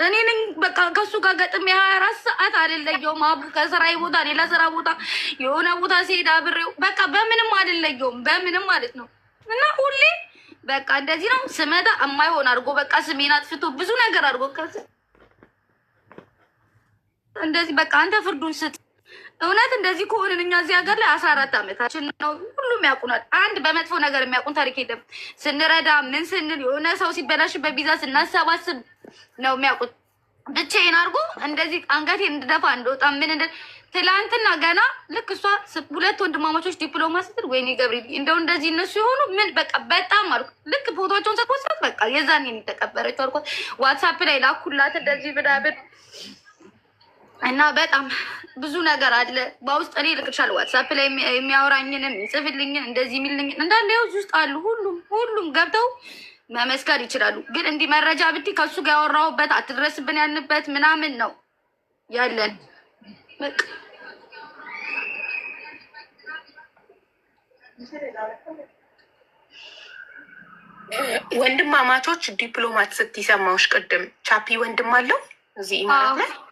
እኔ ነኝ በቃ ከሱ ጋር ገጥሜ 24 ሰዓት አልለየውም። አቡ ከስራዬ ቦታ ሌላ ስራ ቦታ የሆነ ቦታ ሲሄድ አብሬው በቃ በምንም አልለየውም፣ በምንም ማለት ነው። እና ሁሌ በቃ እንደዚህ ነው ስመጣ የማይሆን አድርጎ በቃ ስሜን አጥፍቶ ብዙ ነገር አድርጎ እንደዚህ በቃ አንተ ፍርዱን ስጥ። እውነት እንደዚህ ከሆንን እኛ እዚህ ሀገር ላይ 14 ዓመታችን ነው። ሁሉም ያውቁናል። አንድ በመጥፎ ነገር የሚያውቁን ታሪክ የለም። ስንረዳ ምን ስንል የሆነ ሰው ሲበላሽበት ቪዛ ስናሰባስብ ነው የሚያውቁት። ብቻዬን አድርጎ እንደዚህ አንገቴ እንድደፋ እንደወጣ ምን ትላንትና ገና ልክ እሷ 2 ወንድማማቾች ዲፕሎማ ስትል ወይኔ ገብርኤል እንደው እንደዚህ እነሱ የሆኑ ምን በቃ በጣም አልኩ። ልክ ፎቶቸውን ሰኮሳት በቃ የዛኔ የተቀበረችው አልኳት። ዋትሳፕ ላይ ላኩላት እንደዚህ ብዳብድ እና በጣም ብዙ ነገር አለ በውስጥ። እኔ ልክልሻለሁ ዋትሳፕ ላይ የሚያወራኝንም የሚጽፍልኝን እንደዚህ የሚልኝን እንዳለ ያውዝ ውስጥ አሉ። ሁሉም ገብተው መመስከር ይችላሉ። ግን እንዲህ መረጃ ብቲ ከሱ ጋር ያወራሁበት አትድረስብን ያልንበት ምናምን ነው ያለን። ወንድማማቾች ዲፕሎማት ስትሰማዎች ቅድም ቻፒ ወንድም አለው እዚህ ማለት ነው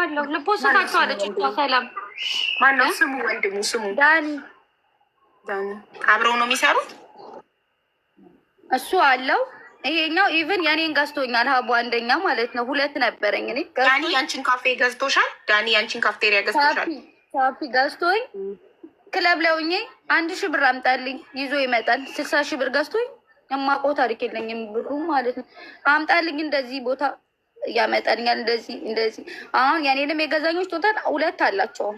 አለው። ልፖስታቸው አለች እኮ ሰላም ማነው ስሙ? ወንድሙ ስሙ ዳኒ። አብረው ነው የሚሰሩት። እሱ አለው። ይሄኛው ኢቭን የኔን ገዝቶኛል። ሀቡ አንደኛ ማለት ነው። 2 ነበረኝ እኔ። ዳኒ ያንቺን ካፌ ገዝቶሻል? ዳኒ ያንቺን ካፍቴሪያ ገዝቶሻል? ካፌ ገዝቶኝ ክለብ ላይ ሆኜ 1000 ብር አምጣልኝ ይዞ ይመጣል። 60 ብር ገዝቶኝ የማውቀው ታሪክ የለኝም ብሩ ማለት ነው። አምጣልኝ እንደዚህ ቦታ ያመጣልኛል እንደዚህ። አሁን የኔንም የገዛኞች ቶታል 2 አላቸው።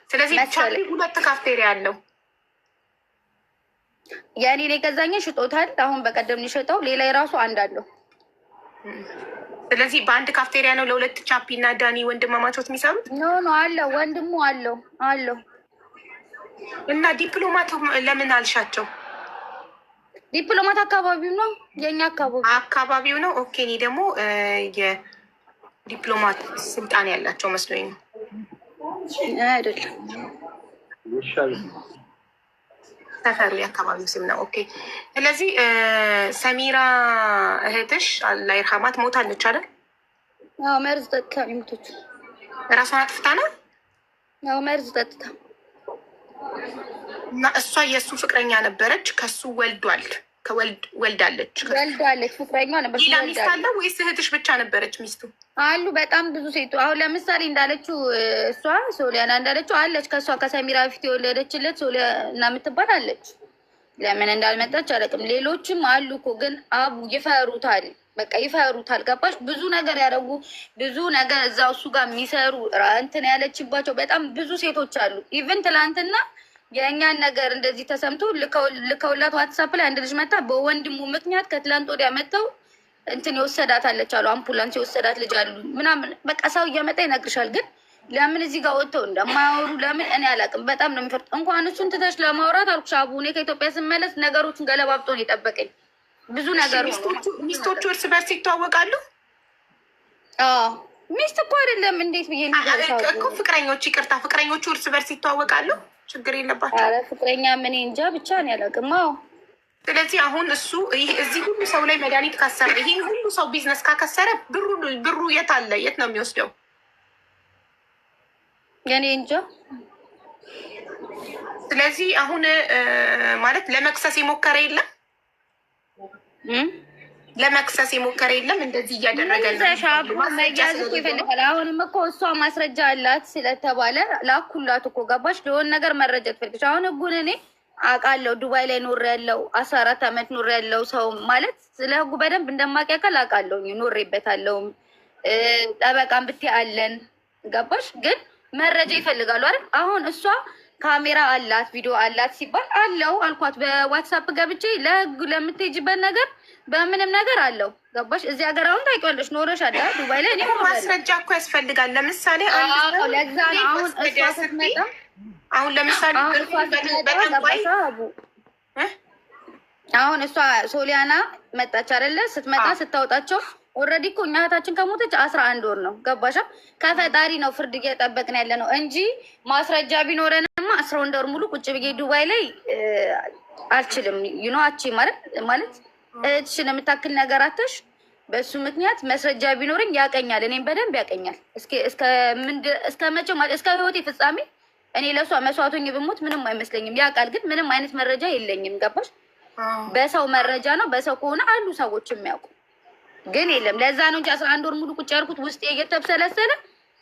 ስለዚህ ቻፒ 2 ካፍቴሪያ አለው። የኔን የገዛኝ ሽጦታል። አሁን በቀደም ሊሸጠው ሌላ የራሱ አንድ አለው። ስለዚህ በአንድ ካፍቴሪያ ነው ለ2 ቻፒ እና ዳኒ ወንድማማቾች የሚሰሩት? ኖ አለው ወንድሙ አለው። እና ዲፕሎማት ለምን አልሻቸው? ዲፕሎማት አካባቢው ነው የኛ አካባቢው ነው። ኦኬ። እኔ ደግሞ የዲፕሎማት ስልጣን ያላቸው መስሎኝ ነው። አይደለም ሰፈሩ የአካባቢው ስም ነው። ኦኬ። ስለዚህ ሰሚራ እህትሽ አላህ ይርሐማት ሞታለች አይደል? አዎ መርዝ ጠጥታ ሞተች። ራሷን አጥፍታ ነው? አዎ መርዝ ጠጥታ። እና እሷ የእሱ ፍቅረኛ ነበረች። ከሱ ወልዳለች። ፍቅረኛ ነበር። ሌላ ሚስት አለ ወይስ እህትሽ ብቻ ነበረች ሚስቱ? አሉ በጣም ብዙ ሴቱ። አሁን ለምሳሌ እንዳለችው እሷ ሶሊያና እንዳለችው አለች። ከእሷ ከሰሚራ ፊት የወለደችለት ሶሊያና የምትባል አለች። ለምን እንዳልመጣች አላውቅም። ሌሎችም አሉ እኮ ግን አቡ ይፈሩታል። በቃ ይፈሩታል። ገባሽ? ብዙ ነገር ያደረጉ ብዙ ነገር እዛው እሱ ጋር የሚሰሩ እንትን ያለችባቸው በጣም ብዙ ሴቶች አሉ። ኢቨን ትላንትና የእኛን ነገር እንደዚህ ተሰምቶ ልከውላት ዋትሳፕ ላይ አንድ ልጅ መታ በወንድሙ ምክንያት ከትላንት ወዲያ መጥተው እንትን የወሰዳት አለች አሉ። አምፑላንስ የወሰዳት ልጅ አሉ ምናምን በቃ ሰው እያመጣ ይነግርሻል። ግን ለምን እዚህ ጋር ወጥተው እንደማያወሩ ለምን እኔ አላውቅም። በጣም ነው የሚፈርጥ። እንኳን እሱን ትተሽ ለማውራት አልኩሽ አቡ። እኔ ከኢትዮጵያ ስመለስ ነገሮችን ገለባብጦ ነው የጠበቀኝ። ብዙ ነገር ሚስቶቹ እርስ በርስ ይተዋወቃሉ። ሚስት እኮ አይደለም እንዴት ብዬ እኮ ፍቅረኞች፣ ይቅርታ ፍቅረኞቹ እርስ በርስ ይተዋወቃሉ። ችግር የለባቸው። ፍቅረኛ ምን እንጃ ብቻ ነው ያላውቅም። ስለዚህ አሁን እሱ እዚህ ሁሉ ሰው ላይ መድኃኒት ካሰረ ይሄን ሁሉ ሰው ቢዝነስ ካከሰረ ብሩ የት አለ? የት ነው የሚወስደው? የኔ እንጃ። ስለዚህ አሁን ማለት ለመክሰስ የሞከረ የለም ለመክሰስ የሞከረ የለም። እንደዚህ እያደረገ መያዝ እኮ ይፈልጋል። አሁንም እኮ እሷ ማስረጃ አላት ስለተባለ ላኩላት እኮ ገባሽ? ለሆን ነገር መረጃ ትፈልግሽ። አሁን ህጉን እኔ አውቃለሁ። ዱባይ ላይ ኖር ያለው 14 ዓመት ኖር ያለው ሰው ማለት ስለ ህጉ በደንብ እንደማውቂያከል አውቃለሁ። ኖሬበታለሁ። ጠበቃም ብትይ አለን ገባሽ? ግን መረጃ ይፈልጋሉ አይደል? አሁን እሷ ካሜራ አላት ቪዲዮ አላት ሲባል አለው አልኳት። በዋትሳፕ ገብቼ ለህግ ለምትሄጂበት ነገር በምንም ነገር አለው ገባሽ? እዚህ ሀገር አሁን ታውቂዋለሽ ኖረሽ አለ ዱባይ ላይ እኔ ማስረጃ እኮ ያስፈልጋል። ለምሳሌ ለዛ አሁን እሷ ስትመጣ አሁን ለምሳሌ አሁን እሷ ሶሊያና መጣች አይደለ? ስትመጣ ስታወጣቸው ኦልሬዲ እኮ እኛ እህታችን ከሞተች 11 ወር ነው ገባሻ? ከፈጣሪ ነው ፍርድ እየጠበቅን ያለ ነው እንጂ ማስረጃ ቢኖረንማ 11 ወር ሙሉ ቁጭ ብዬ ዱባይ ላይ አልችልም። ዩኖ አቺ ማለት እህትሽን የምታክል ነገር አተሽ በሱ ምክንያት መስረጃ ቢኖረኝ ያቀኛል፣ እኔም በደንብ ያቀኛል። እስከ መቼው እስከ ህይወቴ ፍጻሜ እኔ ለእሷ መስዋዕቶኝ ብሞት ምንም አይመስለኝም። ያውቃል፣ ግን ምንም አይነት መረጃ የለኝም። ገባሽ? በሰው መረጃ ነው። በሰው ከሆነ አሉ ሰዎች የሚያውቁ ግን የለም። ለዛ ነው እንጂ 11 ወር ሙሉ ቁጭ ያልኩት ውስጤ እየተብሰለሰለ።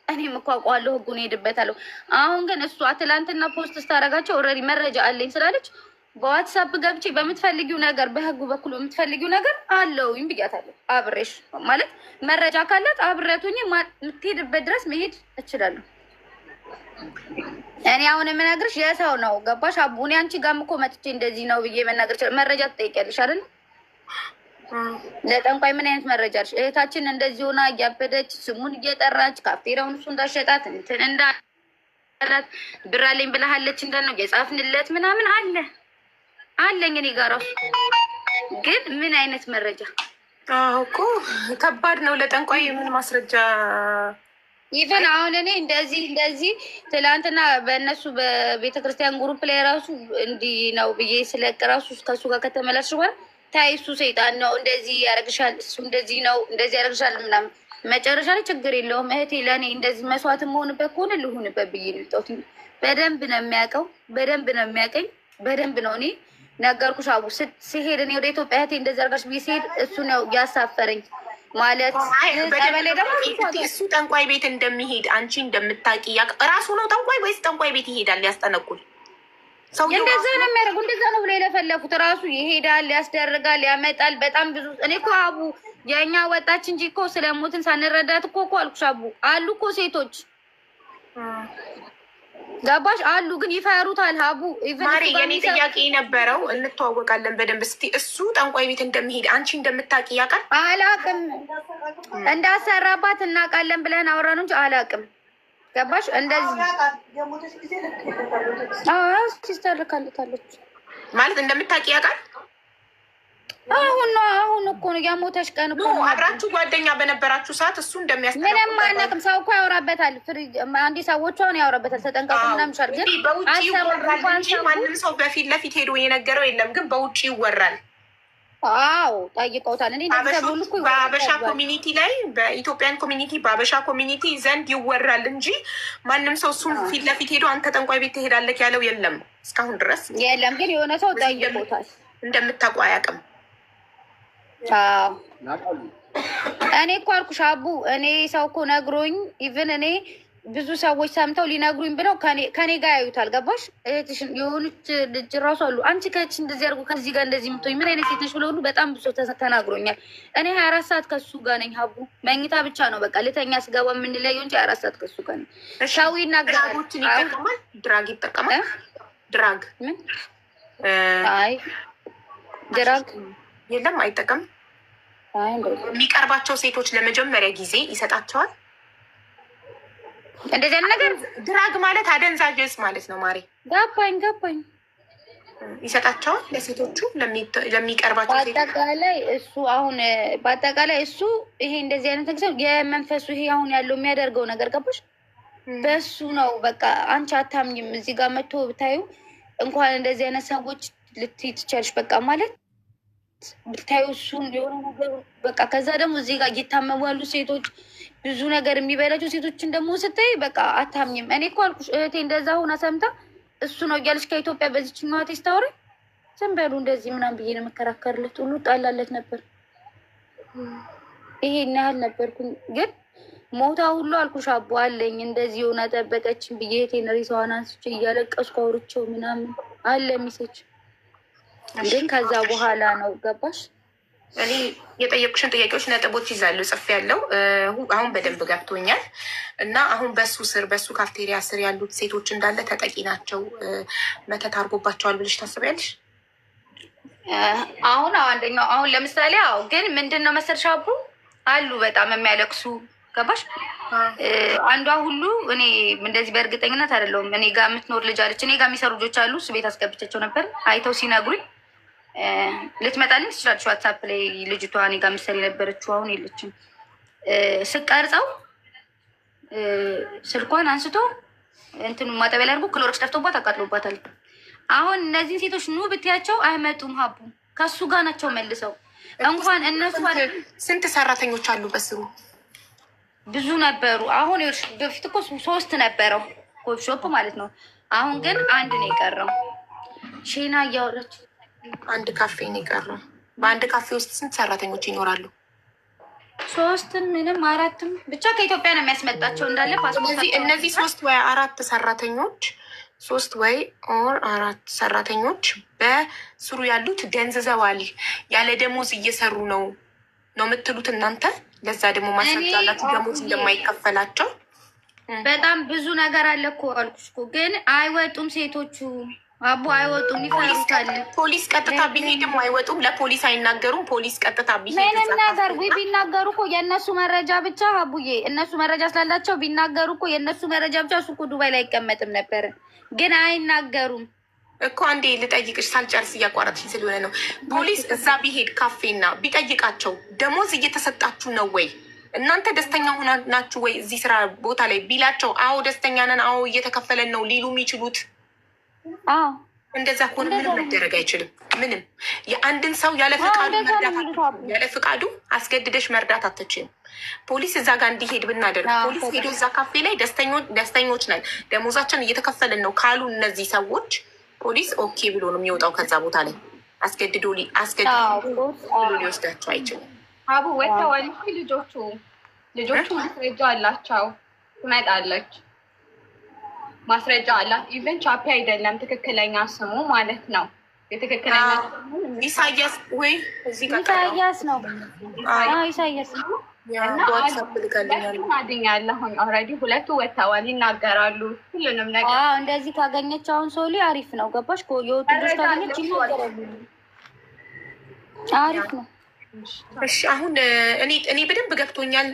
እኔም እኮ አውቀዋለሁ ህጉን ሄድበታለሁ። አሁን ግን እሷ ትላንትና ፖስት ስታደርጋቸው ኦልሬዲ መረጃ አለኝ ስላለች በዋትሳፕ ገብቼ በምትፈልጊው ነገር በህጉ በኩል በምትፈልጊው ነገር አለውኝ ብያታለሁ። አብሬሽ ማለት መረጃ ካላት አብሬያቱኝ የምትሄድበት ድረስ መሄድ እችላለሁ። እኔ አሁን የምነግርሽ የሰው ነው። ገባሽ? አቡኔ አንቺ ጋርም እኮ መጥቼ እንደዚህ ነው ብዬ መናገር ይችላል። መረጃ ትጠይቂያለሽ አይደል? ለጠንቋይ ምን አይነት መረጃ አለሽ? እህታችን እንደዚህ ሆና እያበደች ስሙን እየጠራች ካፍቴራውን እሱ እንዳሸጣት እንትን እንዳላት ብር አለኝ ብለሃለች እንዳልነው የጻፍንለት ምናምን አለኝ እኔ ጋር እራሱ። ግን ምን አይነት መረጃ እኮ ከባድ ነው። ለጠንቋይ ምን ማስረጃ ይፈን አሁን እኔ እንደዚህ ትላንትና በእነሱ በቤተክርስቲያን ግሩፕ ላይ ራሱ እንዲህ ነው ብዬ ስለቅ ራሱ ከሱ ጋር ከተመላሽ በኋላ ታይ እሱ ሰይጣን ነው እንደዚህ ያደርግሻል፣ እሱ እንደዚህ ነው እንደዚህ ያደርግሻል ምናምን። መጨረሻ ላይ ችግር የለውም እህቴ ለእኔ እንደዚህ መስዋዕት መሆንበት ከሆነ ልሁንበት ብዬ ልጠውት። በደንብ ነው የሚያውቀው፣ በደንብ ነው የሚያውቀኝ፣ በደንብ ነው። እኔ ነገርኩሽ አቡ ሲሄድ እኔ ወደ ኢትዮጵያ እህቴ እንደዚህ አድርጋሽ ብዬ ሲሄድ እሱ ነው ያሳፈረኝ። ማለት እሱ ጠንቋይ ቤት እንደሚሄድ አንቺ እንደምታውቂ እራሱ ነው ጠንቋይ ወይስ ጠንቋይ ቤት ይሄዳል ያስጠነቁል? እንደዛ ነው የሚያደርጉ፣ እንደዛ ነው ብሎ የለፈለፉት። ራሱ ይሄዳል፣ ያስደርጋል፣ ያመጣል። በጣም ብዙ እኔ እኮ አቡ የእኛ ወጣች እንጂ እኮ ስለሞትን ሳንረዳት እኮ አልኩሽ አቡ አሉ እኮ ሴቶች ገባሽ አሉ፣ ግን ይፈሩታል። አቡ ማሪ የኔ ጥያቄ ነበረው እንተዋወቃለን በደንብ እስቲ እሱ ጠንቋይ ቤት እንደሚሄድ አንቺ እንደምታውቂ ያውቃል? አላውቅም። እንዳሰራባት እናውቃለን ብለን አወራን እንጂ አላውቅም። ገባሽ? እንደዚህ ሲስተር ልካለታለች ማለት እንደምታውቂ ያውቃል? አሁን እኮ ነው ያሞተሽ ቀን እኮ አብራችሁ ጓደኛ በነበራችሁ ሰዓት እሱ እንደሚያስጠነቅቅ ምንም አናውቅም። ሰው እኮ ያወራበታል። አንዴ ሰዎቹ አሁን ያወራበታል። ተጠንቀቁ ምናምን ሻል ግን ማንም ሰው በፊት ለፊት ሄዶ የነገረው የለም፣ ግን በውጭ ይወራል። አዎ ጠይቀውታል። እኔ በአበሻ ኮሚኒቲ ላይ በኢትዮጵያን ኮሚኒቲ በአበሻ ኮሚኒቲ ዘንድ ይወራል እንጂ ማንም ሰው እሱን ፊት ለፊት ሄዶ አንተ ጠንቋይ ቤት ትሄዳለህ ያለው የለም እስካሁን ድረስ የለም። ግን የሆነ ሰው ጠይቀውታል። እንደምታውቁ አያውቅም። እኔ እኮ አልኩሽ አቡ እኔ ሰው እኮ ነግሮኝ ኢቭን እኔ ብዙ ሰዎች ሰምተው ሊነግሩኝ ብለው ከኔ ጋር ያዩታል። ገባሽ? እህትሽን የሆኑት ልጅ ራሱ አሉ አንቺ ከች እንደዚህ አድርጎ ከዚህ ጋር እንደዚህ ምትሆኝ ምን አይነት ሴት ነሽ ብለው ሁሉ በጣም ብዙ ተናግሮኛል። እኔ 24 ሰዓት ከሱ ጋር ነኝ አቡ። መኝታ ብቻ ነው በቃ ልተኛ ስገባ የምንለየው እንጂ 24 ሰዓት ከሱ ጋር ነኝ። ሰው ይናገራል። ድራግ ይጠቀማል። ድራግ ምን? አይ ድራግ የለም አይጠቀም። የሚቀርባቸው ሴቶች ለመጀመሪያ ጊዜ ይሰጣቸዋል። እንደዚህ ነገር ድራግ ማለት አደንዛዥ እጽ ማለት ነው። ማሪ ገባኝ። ይሰጣቸዋል ለሴቶቹ ለሚቀርባቸው ሴቶች። በአጠቃላይ እሱ ይሄ እንደዚህ አይነት ነገር የመንፈሱ ይሄ አሁን ያለው የሚያደርገው ነገር ገባሽ? በሱ ነው በቃ አንቺ አታምኝም። እዚህ ጋር መጥቶ ብታዩ እንኳን እንደዚህ አይነት ሰዎች ልትይ ትችያለሽ። በቃ ማለት ብታዩ እሱን የሆነ ነገር በቃ ከዛ ደግሞ እዚህ ጋር እየታመሙ ያሉ ሴቶች ብዙ ነገር የሚበላቸው ሴቶችን ደግሞ ስታይ በቃ አታምኝም። እኔ እኮ አልኩሽ እህቴ እንደዛ ሆና ሰምታ እሱ ነው እያለች ከኢትዮጵያ በዚች ኛዋት ስታወሪ ዝም በሉ እንደዚህ ምናምን ብዬ ነው የምከራከርለት ሁሉ ጣላለት ነበር። ይሄን ያህል ነበርኩኝ። ግን ሞታ ሁሉ አልኩሽ አቦ አለኝ እንደዚህ ሆና ጠበቀችን ብዬ እህቴን ሬሳዋን አንስቼ እያለቀስኩ አውርቼው ምናምን አለ ሚሴች። ግን ከዛ በኋላ ነው ገባሽ? እኔ የጠየቁሽን ጥያቄዎች ነጥቦች ይዛሉ ጽፍ ያለው አሁን በደንብ ገብቶኛል። እና አሁን በሱ ስር በሱ ካፍቴሪያ ስር ያሉት ሴቶች እንዳለ ተጠቂ ናቸው፣ መተት አድርጎባቸዋል ብለሽ ታስቢያለሽ? አንደኛው አሁን ለምሳሌ ግን ምንድን ነው መሰልሽ አቡ አሉ በጣም የሚያለቅሱ ገባሽ? አንዷ ሁሉ እኔ እንደዚህ በእርግጠኝነት አይደለሁም። እኔ ጋር የምትኖር ልጅ አለች፣ እኔ ጋር የሚሰሩ ልጆች አሉ። እሱ ቤት አስገብቻቸው ነበር። አይተው ሲነግሩኝ ልትመጣልኝ ትችላለች። ዋትሳፕ ላይ ልጅቷ እኔ ጋር ምሳሌ ነበረችው፣ አሁን የለችም። ስቀርጸው ስልኳን አንስቶ እንትኑ ማጠቢያ ላይ አድርጎ ክሎሮክስ ደፍቶባት አቃጥሎባታል። አሁን እነዚህን ሴቶች ኑ ብትያቸው አይመጡም። ሀቡ ከሱ ጋር ናቸው መልሰው እንኳን እነሱ ስንት ሰራተኞች አሉ በስሩ? ብዙ ነበሩ። አሁን በፊት እኮ 3 ነበረው ኮፊ ሾፕ ማለት ነው። አሁን ግን 1 ነው የቀረው። ሼና እያወራች 1 ካፌ ነው የቀረው። በአንድ ካፌ ውስጥ ስንት ሰራተኞች ይኖራሉ? 3 ምንም 4 ብቻ ከኢትዮጵያ ነው የሚያስመጣቸው እንዳለ ፓስፖርት። እነዚህ 3 ወይ 4 ሰራተኞች 3 ወይ 4 ሰራተኞች በስሩ ያሉት ደንዝዘዋል፣ ያለ ደሞዝ እየሰሩ ነው የምትሉት እናንተ? ለዛ ደግሞ ማስረጃ አላችሁ ደሞዝ እንደማይከፈላቸው? በጣም ብዙ ነገር አለ እኮ አልኩሽ እኮ። ግን አይወጡም ሴቶቹ አቡ አይወጡም፣ ይፈሩታል። ፖሊስ ቀጥታ ቢሄድም አይወጡም። ለፖሊስ አይናገሩም። ፖሊስ ቀጥታ ቢሄድ ምንም ነገር ቢናገሩ እኮ የእነሱ መረጃ ብቻ አቡዬ፣ እነሱ መረጃ ስላላቸው ቢናገሩ እኮ የእነሱ መረጃ ብቻ እሱ እኮ ዱባይ ላይ አይቀመጥም ነበር። ግን አይናገሩም እኮ። አንዴ ልጠይቅሽ ሳልጨርስ እያቋረጥሽ ስለሆነ ነው። ፖሊስ እዛ ቢሄድ ካፌና ቢጠይቃቸው ደሞዝ እየተሰጣችሁ ነው ወይ? እናንተ ደስተኛ ሆና ናችሁ ወይ እዚህ ስራ ቦታ ላይ ቢላቸው፣ አዎ ደስተኛ ነን፣ አዎ እየተከፈለን ነው ሊሉ የሚችሉት? እንደዛ ከሆነ ምንም መደረግ አይችልም። ምንም የአንድን ሰው ያለ ፍቃዱ አስገድደሽ መርዳት አትችልም። ፖሊስ እዛ ጋር እንዲሄድ ብናደርግ፣ ፖሊስ ሄዶ እዛ ካፌ ላይ ደስተኞች ነን ደሞዛችን እየተከፈለን ነው ካሉ እነዚህ ሰዎች ፖሊስ ኦኬ ብሎ ነው የሚወጣው ከዛ ቦታ ላይ። አስገድዶ ሊወስዳቸው አይችልም። አቡ ወጥተዋል። ልጆቹ ማስረጃ አላቸው። ትመጣለች፣ ማስረጃ አላት። ኢቨን ቻፒ አይደለም ትክክለኛ ስሙ ማለት ነው። የትክክለኛ ኢሳያስ ወይ ኢሳያስ ነው። ኢሳያስ ነው። አገኛለሁኝ ኦልሬዲ 2 ወጥተዋል፣ ይናገራሉ ሁሉንም ነገር። እንደዚህ ካገኘች አሁን ሶሊ አሪፍ ነው። ገባሽ? የወጡ ልጆች ካገኘች ይናገራሉ። አሪፍ ነው። እሺ አሁን እኔ በደንብ ገብቶኛል።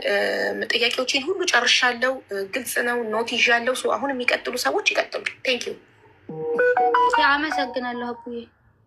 ጥያቄዎችን ሁሉ ጨርሻለሁ። ግልጽ ነው። ኖት ይዣለሁ። አሁን የሚቀጥሉ ሰዎች ይቀጥሉ። ቴንኪዩ። አመሰግናለሁ አቡዬ።